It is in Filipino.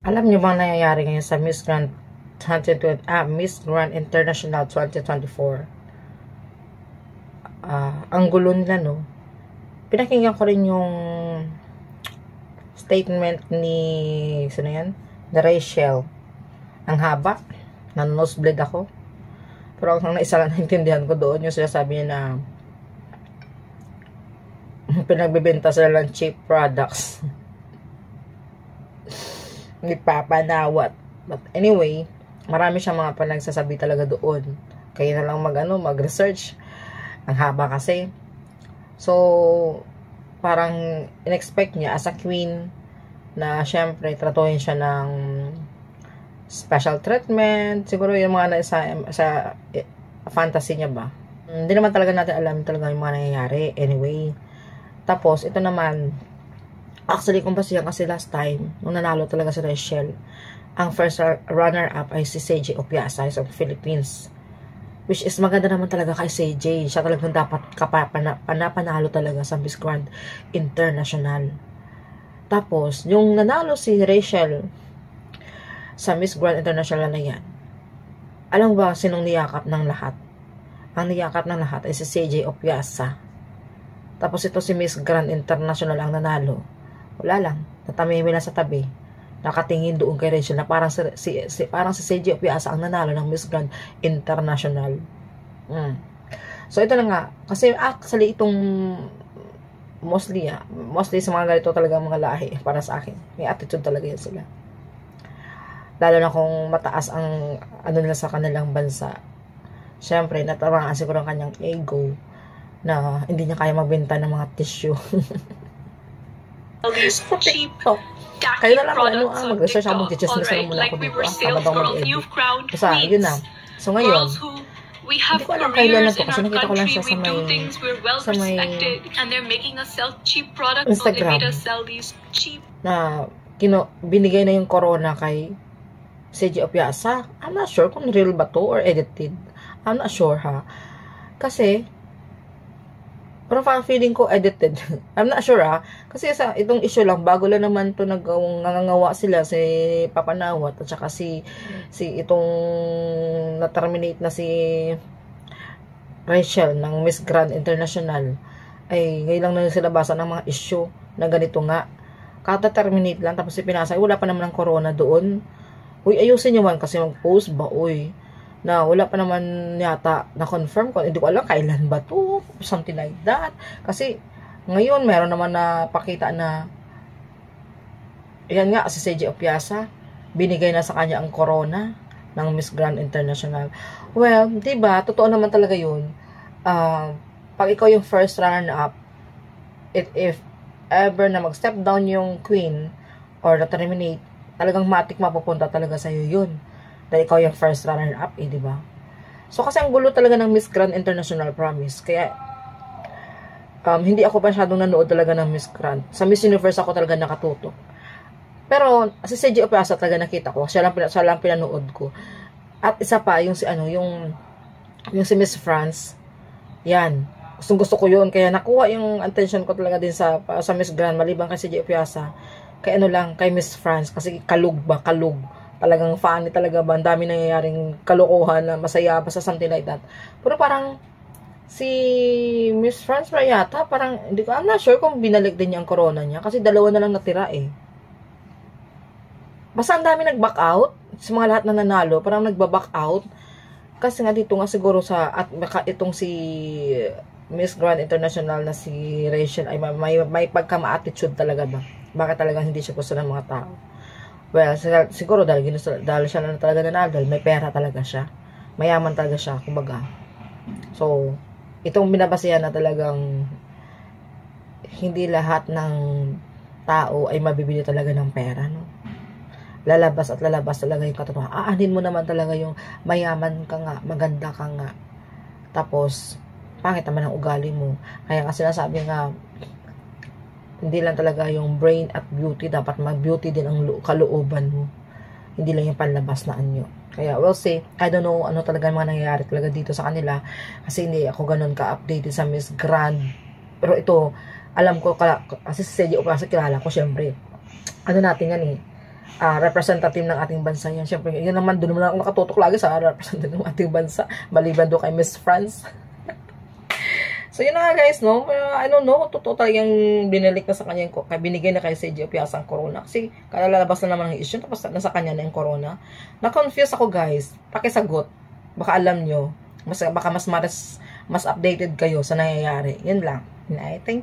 Alam niyo bang nangyayari ngayon sa Miss Grand 2020, Miss Grand International 2024? Ang gulo nila, no? Pinakinggan ko rin yung statement ni, sino yan? Na Rachel. Ang haba. Nosebleed ako. Pero ang isa lang naintindihan ko doon, yung sinasabi niya na pinagbebenta sila ng cheap products. Ni Papa Nawat. But anyway, marami siyang mga panagsasabi talaga doon. Kaya na lang mag-research. Ang haba kasi. So, parang in-expect niya as a queen na syempre tratuhin siya ng special treatment. Siguro yung mga sa fantasy niya ba. Hindi naman talaga natin alam talaga yung mga nangyayari. Anyway, tapos ito naman, actually, kung basihan kasi last time, nung nanalo talaga si Rachel, ang first runner-up ay si CJ Opiasa sa Philippines. Which is maganda naman talaga kay CJ. Siya talagang dapat panapanalo talaga sa Miss Grand International. Tapos, yung nanalo si Rachel sa Miss Grand International na yan, alam ba sinong niyakap ng lahat? Ang niyakap ng lahat ay si CJ Opiasa. Tapos ito si Miss Grand International ang nanalo. Wala lang, natamimi lang sa tabi. Nakatingin doon kay Rachel na parang parang si CJ Opiasa ang nanalo ng Miss Grand International. So ito na nga, kasi actually itong mostly sa mga ganito talaga mga lahi para sa akin. May attitude talaga yan sila. Lalo na kung mataas ang ano nila sa kanilang bansa. Syempre, natamaan siguro ang kanyang ego na hindi niya kaya magbenta ng mga tissue. Kayo na lang mag-research ako, mag-chismis na muna ako dito. Habang mag-edit. Basta, yun na. So ngayon, hindi ko alam kailan na to kasi nakita ko lang siya sa may Instagram na binigay na yung corona kay CJ Opiasa. I'm not sure kung real ba to or edited. I'm not sure ha. Kasi pero feeling ko edited. I'm not sure ha. Kasi sa itong issue lang, bago lang naman to nangangawa sila si Papa Nawat at saka si itong na-terminate na si Rachel ng Miss Grand International. Ay ngayon lang na sila basa ng mga issue na ganito nga. Kata-terminate lang tapos pinasa, wala pa naman ng corona doon. Uy, ayusin nyo man kasi mag-post ba, uy. Na wala pa naman yata na-confirm ko. Hindi ko alam kailan ba to. Something like that. Kasi ngayon meron naman na pakita na yan nga si CJ Opiasa binigay na sa kanya ang corona ng Miss Grand International. Well, diba? Totoo naman talaga yun. Pag ikaw yung first runner-up, if ever na mag-step down yung queen or na-terminate, talagang matik mapupunta talaga sa'yo yun. Dahil ikaw yung first runner-up, diba? So, kasi ang gulo talaga ng Miss Grand International, promise. Kaya, hindi ako masyadong nanood talaga ng Miss Grand. Sa Miss Universe ako talaga nakatutok. Pero, si CJ Opiasa talaga nakita ko. Siya lang pinanood ko. At isa pa, yung si Miss France, yan. Gusto ko yun. Kaya nakuha yung attention ko talaga din sa Miss Grand, maliban kay CJ Opiasa. Kay kay Miss France, kasi kalug. Talagang funny talaga ba, ang dami nangyayaring kalokohan na masaya, basta something like that. Pero parang, si Miss France ba yata, parang, I'm not sure kung binalik din niya ang corona niya, kasi dalawa na lang natira eh. Basta ang dami nag-back out, sa mga lahat na nanalo, parang nagba-back out, kasi nga dito nga siguro itong si Miss Grand International na si Rachel ay may pagkama-attitude talaga ba? Bakit talagang hindi siya gusto ng mga tao? Well, siguro dahil siya na talaga nanalo, dahil may pera talaga siya. Mayaman talaga siya, kumbaga. So, itong binabasihan na talagang hindi lahat ng tao ay mabibili talaga ng pera, no? Lalabas talaga yung katotohanan. Aanin mo naman talaga yung mayaman ka nga, maganda ka nga. Tapos, pangit naman ang ugali mo. Kaya nga sinasabi nga, hindi lang talaga yung brain at beauty, dapat mag-beauty din ang kalooban mo. Hindi lang yung panlabas na anyo. Kaya we'll see. I don't know ano talaga mga nangyayari talaga dito sa kanila. Kasi hindi ako ganun ka-updated sa Miss Grand. Pero ito, alam ko, kasi si CJ Opiasa kilala ko syempre. Ano natin yan eh. representative ng ating bansa yan. Siyempre, yun naman, doon naman ako nakatutok lagi sa representative ng ating bansa. Maliban doon kay Miss France. So, yun na nga guys, no? I don't know kung totoo talagang binilik na sa kanya yung, binigay na kay CJ Piazza ang corona. Kasi, kalalabas na naman ang issue, tapos nasa kanya na yung corona. Na-confuse ako guys. Pakisagot. Baka alam nyo. Baka mas updated kayo sa nangyayari. Yun lang. Thank you.